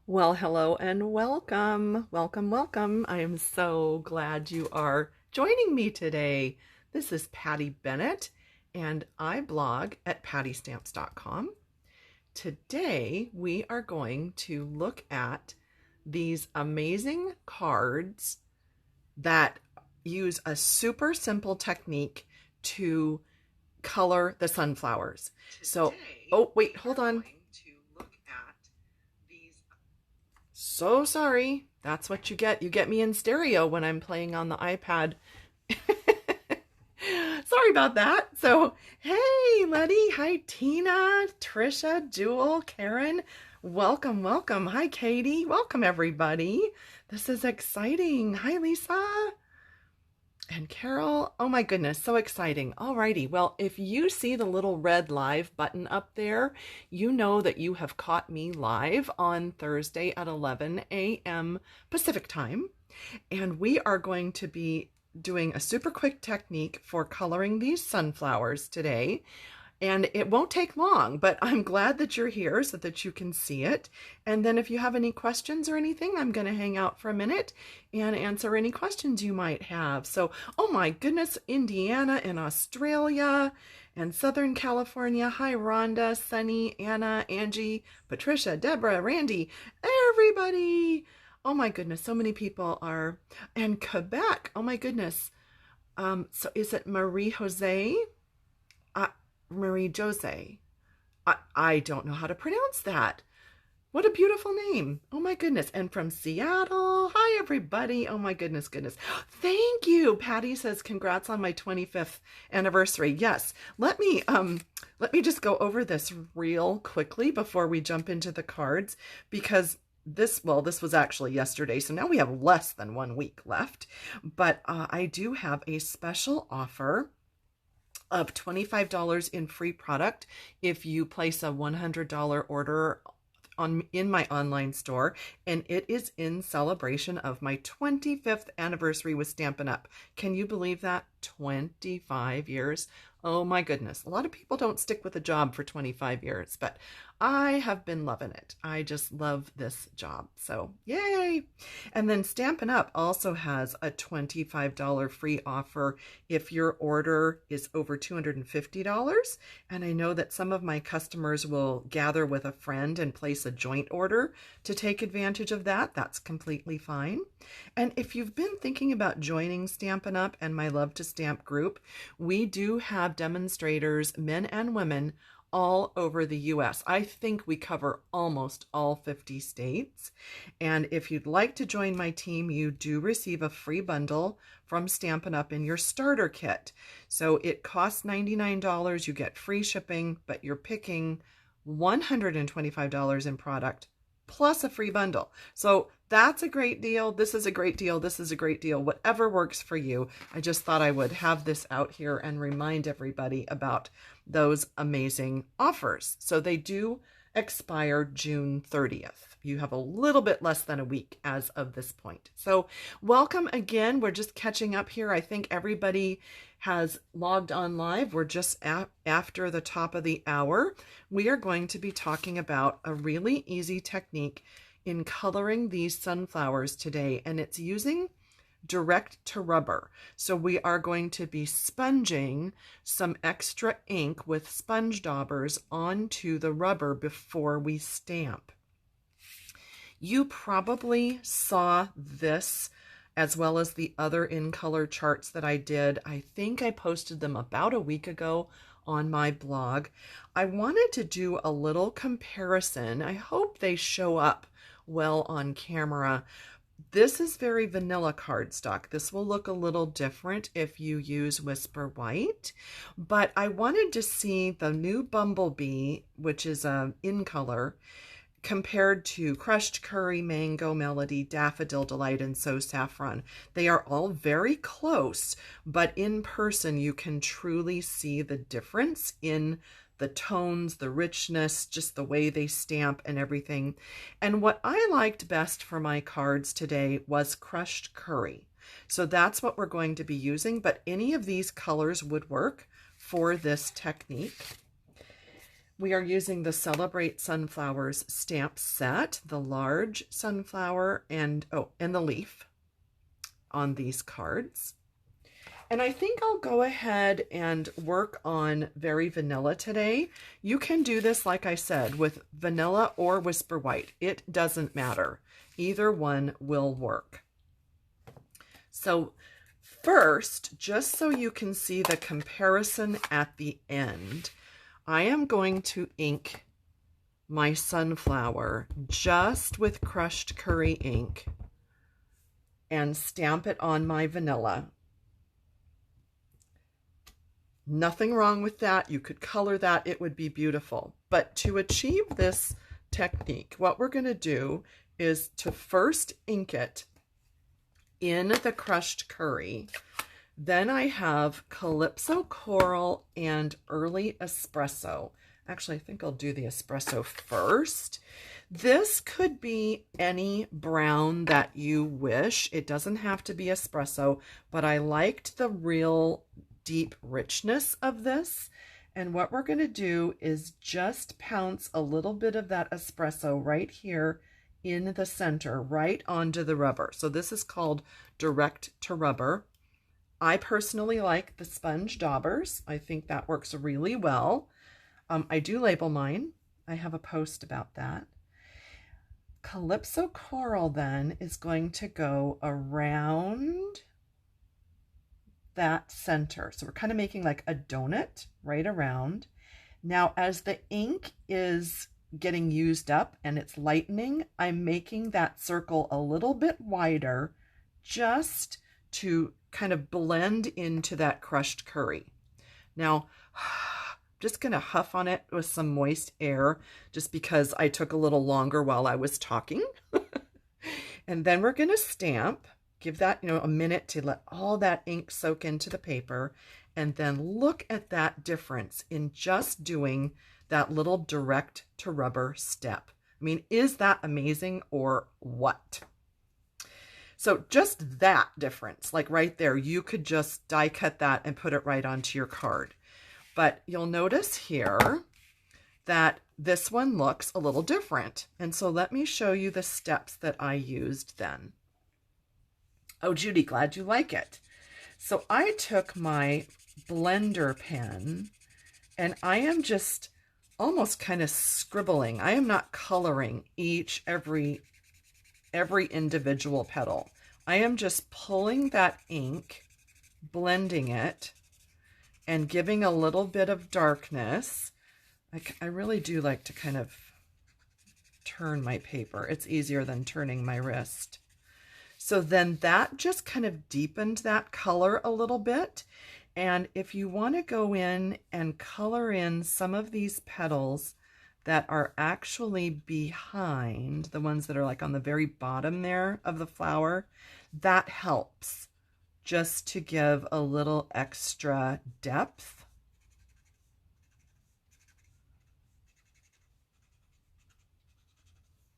Well, hello and welcome. Welcome, welcome. I am so glad you are joining me today. This is Patty Bennett, and I blog at pattystamps.com. Today, we are going to look at these amazing cards that use a super simple technique to color the sunflowers. Oh, wait, hold on. So sorry. That's what you get. You get me in stereo when I'm playing on the iPad. Sorry about that. So, hey, Letty. Hi, Tina, Trisha, Jewel, Karen. Welcome, welcome. Hi, Katie. Welcome, everybody. This is exciting. Hi, Lisa. And Carol, oh my goodness, so exciting. Alrighty, well, if you see the little red live button up there, you know that you have caught me live on Thursday at 11 a.m. Pacific time. And we are going to be doing a super quick technique for coloring these sunflowers today. And it won't take long, but I'm glad that you're here so that you can see it. And then if you have any questions or anything, I'm going to hang out for a minute and answer any questions you might have. So, oh my goodness, Indiana and Australia and Southern California. Hi, Rhonda, Sunny, Anna, Angie, Patricia, Deborah, Randy, everybody. Oh my goodness, so many people are. And Quebec, oh my goodness. So is it Marie Jose? Marie Jose. I don't know how to pronounce that. What a beautiful name. Oh my goodness. And from Seattle. Hi everybody. Oh my goodness. Thank you. Patty says congrats on my 25th anniversary. Yes. Let me just go over this real quickly before we jump into the cards, because this was actually yesterday, so now we have less than 1 week left. But I do have a special offer of $25 in free product if you place a $100 order in my online store, and it is in celebration of my 25th anniversary with Stampin' Up. Can you believe that? 25 years. Oh my goodness. A lot of people don't stick with a job for 25 years, but I have been loving it. I just love this job. So yay. And then Stampin' Up also has a $25 free offer if your order is over $250. And I know that some of my customers will gather with a friend and place a joint order to take advantage of that. That's completely fine. And if you've been thinking about joining Stampin' Up and my Love to Stamp group, we do have demonstrators, men and women, all over the US. I think we cover almost all 50 states. And if you'd like to join my team, you do receive a free bundle from Stampin' Up in your starter kit. So it costs $99. You get free shipping, but you're picking $125 in product plus a free bundle. So that's a great deal. This is a great deal. This is a great deal. Whatever works for you. I just thought I would have this out here and remind everybody about those amazing offers. So they do expire June 30th. You have a little bit less than a week as of this point. So welcome again. We're just catching up here. I think everybody has logged on live. We're just after the top of the hour. We are going to be talking about a really easy technique in coloring these sunflowers today, and it's using direct to rubber. So we are going to be sponging some extra ink with Sponge Daubers onto the rubber before we stamp. You probably saw this as well as the other in color charts that I did. I think I posted them about a week ago on my blog. I wanted to do a little comparison. I hope they show up well on camera. This is very vanilla cardstock. This will look a little different if you use Whisper White, but I wanted to see the new Bumblebee, which is in color, compared to Crushed Curry, Mango Melody, Daffodil Delight, and So Saffron. They are all very close, but in person you can truly see the difference in the tones, the richness, just the way they stamp and everything. And what I liked best for my cards today was Crushed Curry. So that's what we're going to be using, but any of these colors would work for this technique. We are using the Celebrate Sunflowers stamp set, the large sunflower and the leaf on these cards. And I think I'll go ahead and work on Very Vanilla today. You can do this, like I said, with vanilla or Whisper White. It doesn't matter. Either one will work. So first, just so you can see the comparison at the end, I am going to ink my sunflower just with crushed curry ink and stamp it on my vanilla. Nothing wrong with that. You could color that. It would be beautiful. But to achieve this technique, what we're going to do is to first ink it in the crushed curry. Then I have Calypso Coral and Early Espresso. Actually, I think I'll do the espresso first. This could be any brown that you wish. It doesn't have to be espresso, but I liked the real deep richness of this. And what we're going to do is just pounce a little bit of that espresso right here in the center, right onto the rubber. So this is called direct to rubber. I personally like the Sponge Daubers. I think that works really well. I do label mine. I have a post about that. Calypso Coral then is going to go around that center. So we're kind of making like a donut right around. Now, as the ink is getting used up and it's lightening, I'm making that circle a little bit wider just to kind of blend into that crushed curry. Now, I'm just going to huff on it with some moist air just because I took a little longer while I was talking. And then we're going to stamp. Give that, a minute to let all that ink soak into the paper. And then look at that difference in just doing that little direct to rubber step. I mean, is that amazing or what? So just that difference, like right there, you could just die cut that and put it right onto your card. But you'll notice here that this one looks a little different. And so let me show you the steps that I used then. Oh, Judy, glad you like it. So I took my blender pen and I am just almost kind of scribbling. I am not coloring every individual petal. I am just pulling that ink, blending it, and giving a little bit of darkness. I really do like to kind of turn my paper. It's easier than turning my wrist. So then that just kind of deepened that color a little bit. And if you want to go in and color in some of these petals that are actually behind, the ones that are like on the very bottom there of the flower, that helps just to give a little extra depth.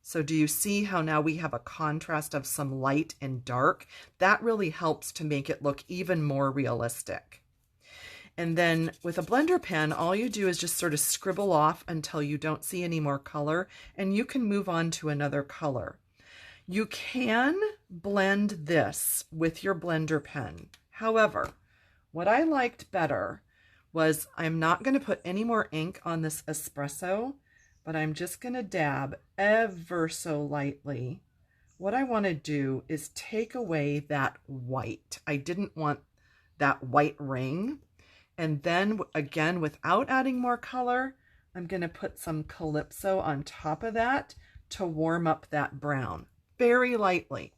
So do you see how now we have a contrast of some light and dark? That really helps to make it look even more realistic. And then with a blender pen, all you do is just sort of scribble off until you don't see any more color, and you can move on to another color. You can blend this with your blender pen. However, what I liked better was I'm not going to put any more ink on this espresso, but I'm just going to dab ever so lightly. What I want to do is take away that white. I didn't want that white ring. And then again, without adding more color, I'm going to put some Calypso on top of that to warm up that brown very lightly.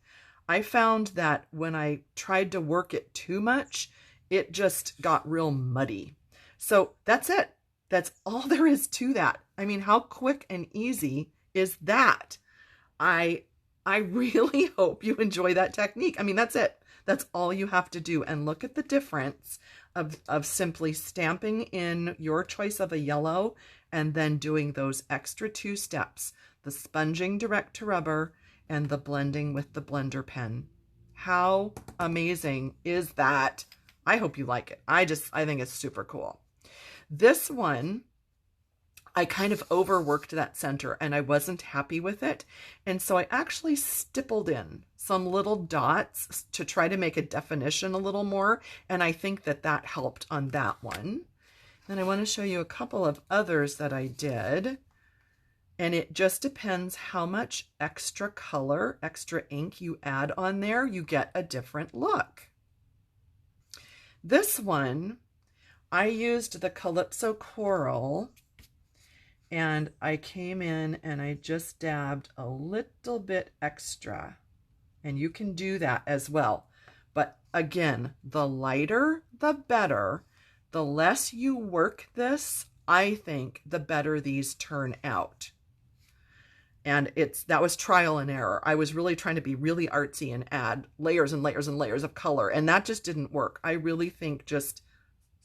I found that when I tried to work it too much, it just got real muddy. So that's it. That's all there is to that. I mean, how quick and easy is that? I really hope you enjoy that technique. I mean, that's it. That's all you have to do. And look at the difference of simply stamping in your choice of a yellow and then doing those extra 2 steps, the sponging direct to rubber and the blending with the blender pen. How amazing is that? I hope you like it. I think it's super cool. This one, I kind of overworked that center and I wasn't happy with it. And so I actually stippled in some little dots to try to make a definition a little more. And I think that that helped on that one. Then I want to show you a couple of others that I did. And it just depends how much extra color, extra ink you add on there, you get a different look. This one, I used the Calypso Coral, and I came in and I just dabbed a little bit extra. And you can do that as well. But again, the lighter, the better. The less you work this, I think, the better these turn out. And that was trial and error. I was really trying to be really artsy and add layers and layers and layers of color, and that just didn't work. I really think just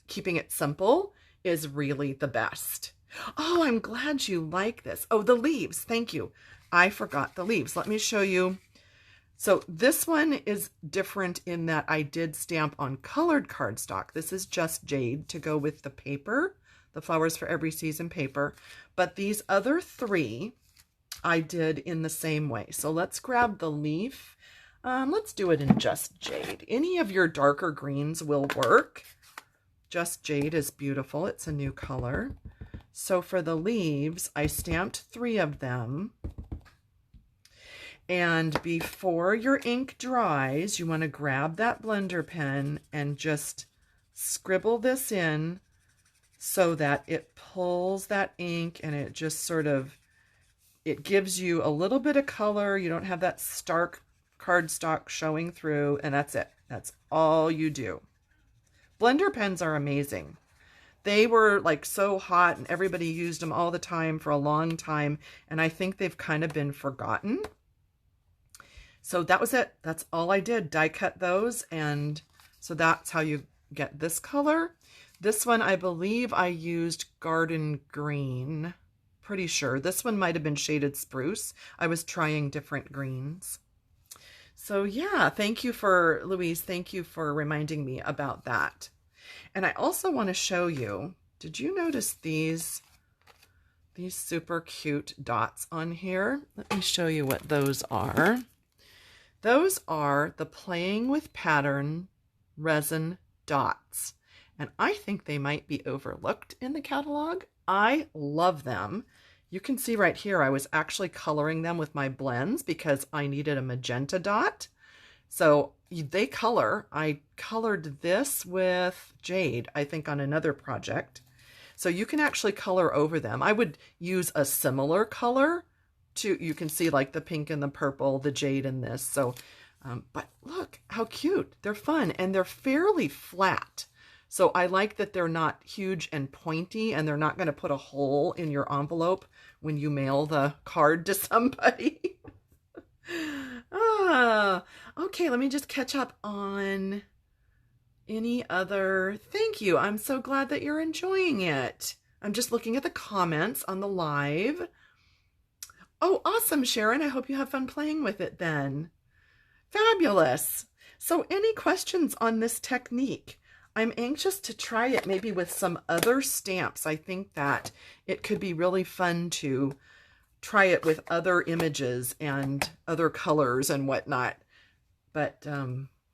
keeping it simple is really the best. Oh, I'm glad you like this. Oh, the leaves. Thank you. I forgot the leaves. Let me show you. So this one is different in that I did stamp on colored cardstock. This is just jade to go with the paper, the Flowers for Every Season paper. But these other three I did in the same way. So let's grab the leaf. Let's do it in just jade. Any of your darker greens will work. Just jade is beautiful. It's a new color. So for the leaves, I stamped 3 of them. And before your ink dries, you want to grab that blender pen and just scribble this in so that it pulls that ink and it just sort of, it gives you a little bit of color. You don't have that stark cardstock showing through, and that's it. That's all you do. Blender pens are amazing. They were like so hot and everybody used them all the time for a long time, and I think they've kind of been forgotten. So that was it. That's all I did. Die cut those, and so that's how you get this color. This one, I believe I used Garden Green. Pretty sure. This one might have been Shaded Spruce. I was trying different greens. So yeah, thank you for, Louise, thank you for reminding me about that. And I also want to show you, did you notice these super cute dots on here? Let me show you what those are. Those are the Playing with Pattern resin dots. And I think they might be overlooked in the catalog. I love them. You can see right here, I was actually coloring them with my blends because I needed a magenta dot. So they color. I colored this with jade, I think, on another project. So you can actually color over them. I would use a similar color to, you can see like the pink and the purple, the jade in this. So, but look how cute. They're fun and they're fairly flat. So I like that they're not huge and pointy, and they're not going to put a hole in your envelope when you mail the card to somebody. Okay, let me just catch up on any other. Thank you. I'm so glad that you're enjoying it. I'm just looking at the comments on the live. Oh, awesome, Sharon. I hope you have fun playing with it then. Fabulous. So any questions on this technique? I'm anxious to try it maybe with some other stamps. I think that it could be really fun to try it with other images and other colors and whatnot. But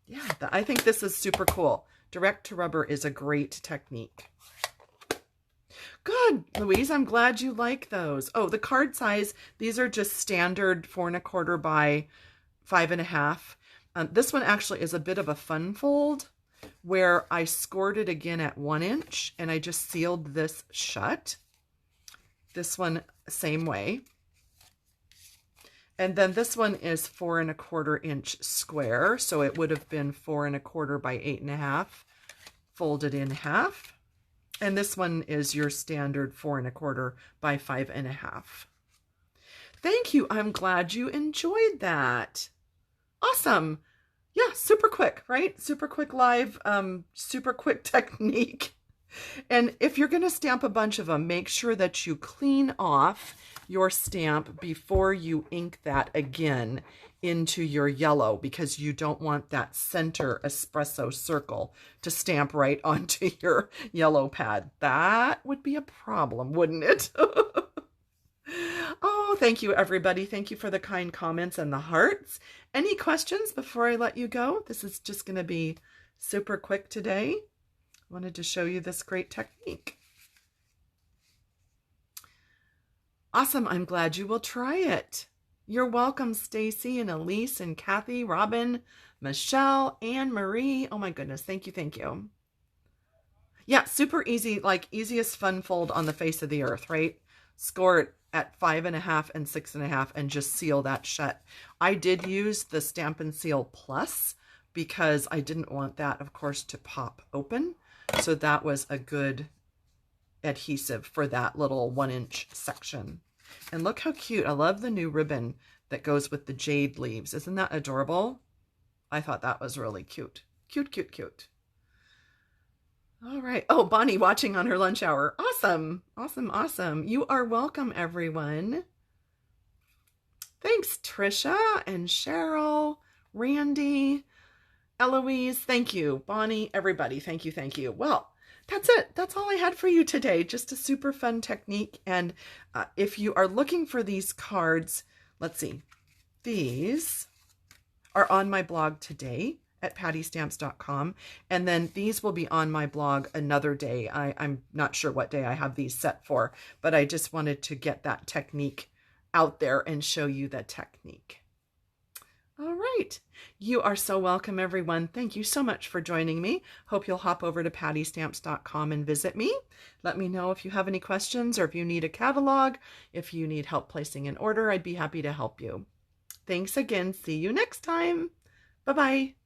yeah, I think this is super cool. Direct to rubber is a great technique. Good, Louise. I'm glad you like those. Oh, the card size, these are just standard 4 1/4 by 5 1/2. This one actually is a bit of a fun fold, where I scored it again at 1 inch and I just sealed this shut. This one, same way. And then this one is 4 1/4 inch square. So it would have been 4 1/4 by 8 1/2, folded in half. And this one is your standard 4 1/4 by 5 1/2. Thank you. I'm glad you enjoyed that. Awesome. Yeah, super quick, right? Super quick live, super quick technique. And if you're going to stamp a bunch of them, make sure that you clean off your stamp before you ink that again into your yellow, because you don't want that center espresso circle to stamp right onto your yellow pad. That would be a problem, wouldn't it? Oh, thank you, everybody. Thank you for the kind comments and the hearts. Any questions before I let you go? This is just going to be super quick today. I wanted to show you this great technique. Awesome. I'm glad you will try it. You're welcome, Stacy and Elise and Kathy, Robin, Michelle, Anne Marie. Oh my goodness. Thank you. Thank you. Yeah, super easy, like easiest fun fold on the face of the earth, right? Score it at 5.5 and 6.5 and just seal that shut. I did use the Stampin' Seal Plus because I didn't want that, of course, to pop open. So that was a good adhesive for that little 1-inch section. And look how cute. I love the new ribbon that goes with the jade leaves. Isn't that adorable? I thought that was really cute. Cute, cute, cute. All right. Oh, Bonnie watching on her lunch hour. Awesome. Awesome, awesome. You are welcome, everyone. Thanks, Trisha and Cheryl, Randy, Eloise. Thank you. Bonnie, everybody. Thank you. Thank you. Well, that's it. That's all I had for you today. Just a super fun technique. And if you are looking for these cards, let's see. These are on my blog today at pattystamps.com. And then these will be on my blog another day. I'm not sure what day I have these set for, but I just wanted to get that technique out there and show you the technique. All right. You are so welcome, everyone. Thank you so much for joining me. Hope you'll hop over to pattystamps.com and visit me. Let me know if you have any questions or if you need a catalog. If you need help placing an order, I'd be happy to help you. Thanks again. See you next time. Bye-bye.